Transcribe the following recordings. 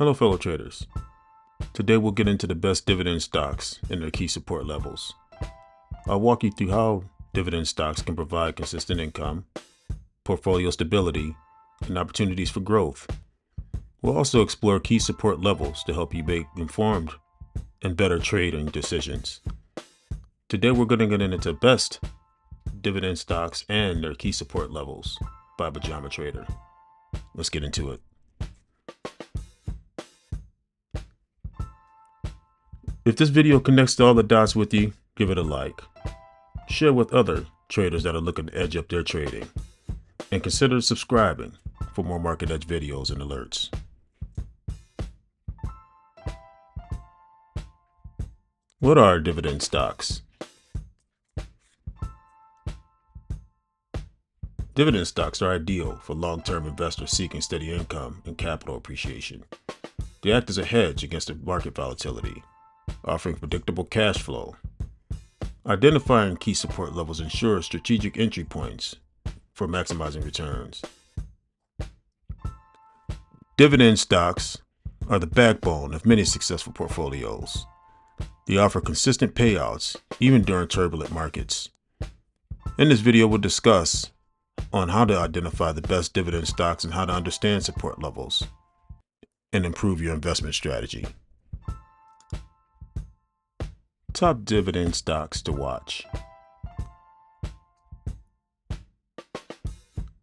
Hello fellow traders. Today we'll get into the best dividend stocks and their key support levels. I'll walk you through how dividend stocks can provide consistent income, portfolio stability, and opportunities for growth. We'll also explore key support levels to help you make informed and better trading decisions. Today we're going to get into best dividend stocks and their key support levels by Pajama Trader. Let's get into it. If this video connects to all the dots with you, give it a like. Share with other traders that are looking to edge up their trading. And consider subscribing for more Market Edge videos and alerts. What are dividend stocks? Dividend stocks are ideal for long-term investors seeking steady income and capital appreciation. They act as a hedge against the market volatility, offering predictable cash flow. Identifying key support levels ensures strategic entry points for maximizing returns. Dividend stocks are the backbone of many successful portfolios. They offer consistent payouts even during turbulent markets. In this video, we'll discuss on how to identify the best dividend stocks and how to understand support levels and improve your investment strategy. Top dividend stocks to watch.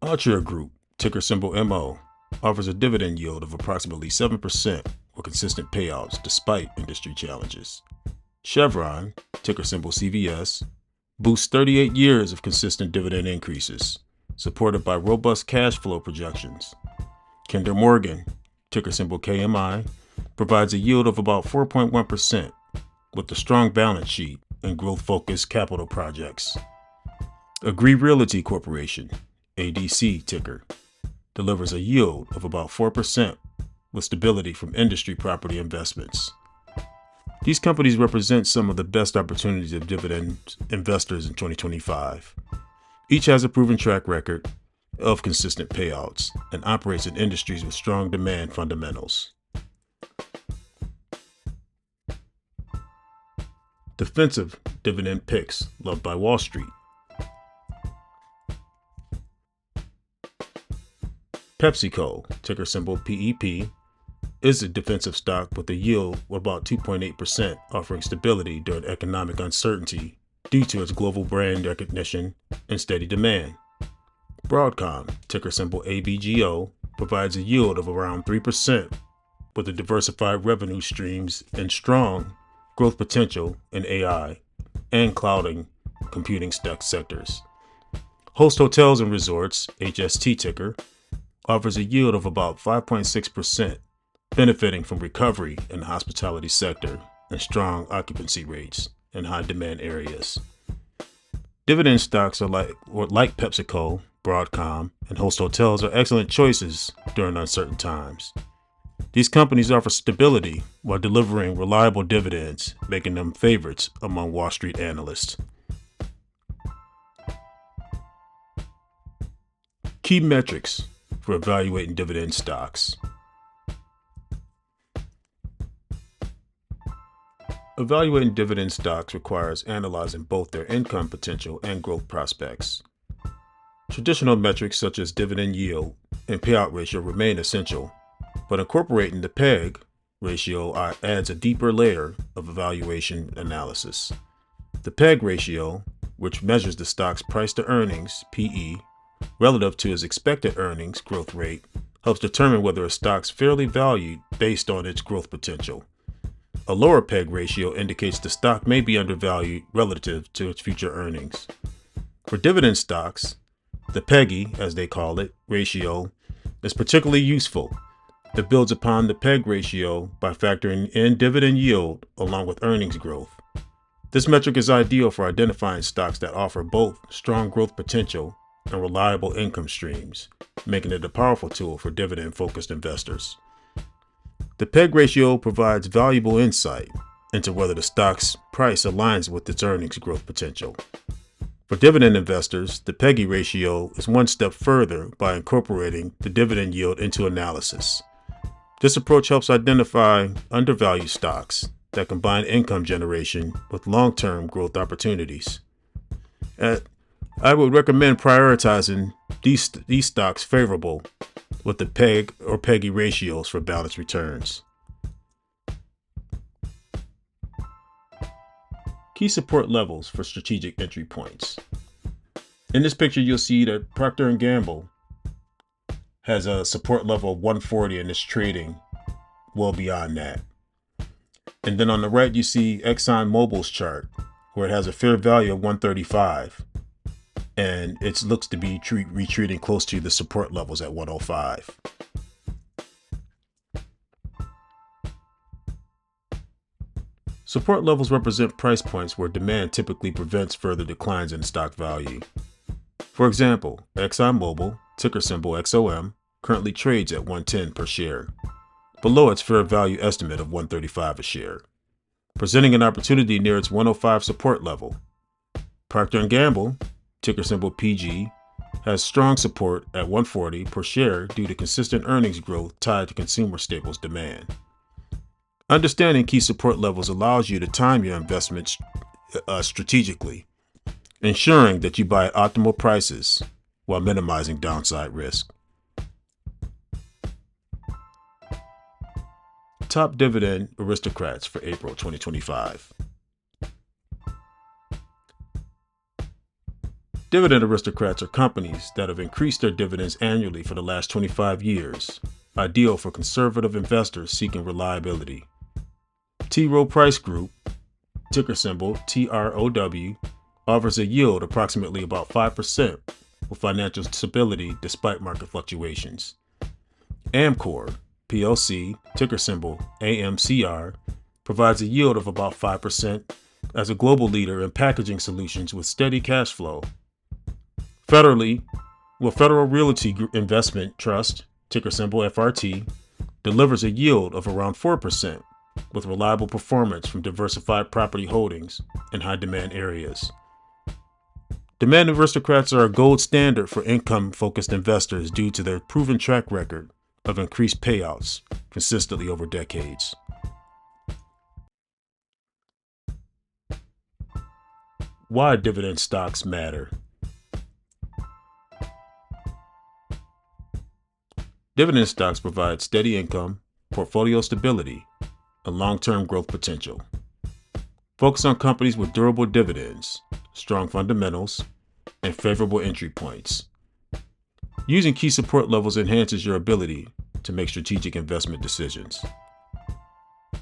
Altria Group, ticker symbol MO, offers a dividend yield of approximately 7% with consistent payouts despite industry challenges. Chevron, ticker symbol CVS, boasts 38 years of consistent dividend increases, supported by robust cash flow projections. Kinder Morgan, ticker symbol KMI, provides a yield of about 4.1% with a strong balance sheet and growth-focused capital projects. Agree Realty Corporation, ADC ticker, delivers a yield of about 4% with stability from industry property investments. These companies represent some of the best opportunities of dividend investors in 2025. Each has a proven track record of consistent payouts and operates in industries with strong demand fundamentals. Defensive dividend picks loved by Wall Street. PepsiCo, ticker symbol PEP, is a defensive stock with a yield of about 2.8%, offering stability during economic uncertainty due to its global brand recognition and steady demand. Broadcom, ticker symbol ABGO, provides a yield of around 3% with a diversified revenue streams and strong growth potential in AI and cloud computing sectors. Host Hotels and Resorts, HST ticker, offers a yield of about 5.6%, benefiting from recovery in the hospitality sector and strong occupancy rates in high demand areas. Dividend stocks are like PepsiCo, Broadcom, and Host Hotels are excellent choices during uncertain times. These companies offer stability while delivering reliable dividends, making them favorites among Wall Street analysts. Key metrics for evaluating dividend stocks. Evaluating dividend stocks requires analyzing both their income potential and growth prospects. Traditional metrics such as dividend yield and payout ratio remain essential, but incorporating the PEG ratio adds a deeper layer of evaluation analysis. The PEG ratio, which measures the stock's price to earnings, PE, relative to its expected earnings growth rate, helps determine whether a stock's fairly valued based on its growth potential. A lower PEG ratio indicates the stock may be undervalued relative to its future earnings. For dividend stocks, the PEGI, as they call it, ratio is particularly useful. It builds upon the PEG ratio by factoring in dividend yield along with earnings growth. This metric is ideal for identifying stocks that offer both strong growth potential and reliable income streams, making it a powerful tool for dividend-focused investors. The PEG ratio provides valuable insight into whether the stock's price aligns with its earnings growth potential. For dividend investors, the PEGI ratio is one step further by incorporating the dividend yield into analysis. This approach helps identify undervalued stocks that combine income generation with long-term growth opportunities. I would recommend prioritizing these stocks favorable with the PEG or PEGI ratios for balanced returns. Key support levels for strategic entry points. In this picture, you'll see that Procter & Gamble has a support level of 140 and is trading well beyond that. And then on the right, you see ExxonMobil's chart, where it has a fair value of 135. And it looks to be retreating close to the support levels at 105. Support levels represent price points where demand typically prevents further declines in stock value. For example, ExxonMobil, ticker symbol XOM, currently trades at 110 per share, below its fair value estimate of 135 a share, presenting an opportunity near its 105 support level. Procter & Gamble, ticker symbol PG, has strong support at 140 per share due to consistent earnings growth tied to consumer staples demand. Understanding key support levels allows you to time your investments strategically, ensuring that you buy at optimal prices while minimizing downside risk. Top dividend aristocrats for April 2025. Dividend aristocrats are companies that have increased their dividends annually for the last 25 years, ideal for conservative investors seeking reliability. T. Rowe Price Group, ticker symbol TROW, offers a yield approximately about 5% with financial stability despite market fluctuations. Amcor, PLC, ticker symbol AMCR, provides a yield of about 5% as a global leader in packaging solutions with steady cash flow. Federal Realty Investment Trust, ticker symbol FRT, delivers a yield of around 4% with reliable performance from diversified property holdings in high-demand areas. Demand aristocrats are a gold standard for income-focused investors due to their proven track record of increased payouts consistently over decades. Why dividend stocks matter. Dividend stocks provide steady income, portfolio stability, and long-term growth potential. Focus on companies with durable dividends, strong fundamentals, and favorable entry points. Using key support levels enhances your ability to make strategic investment decisions.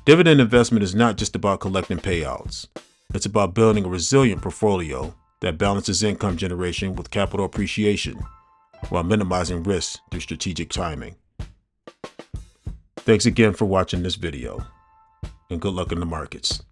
Dividend investment is not just about collecting payouts. It's about building a resilient portfolio that balances income generation with capital appreciation while minimizing risk through strategic timing. Thanks again for watching this video, and good luck in the markets.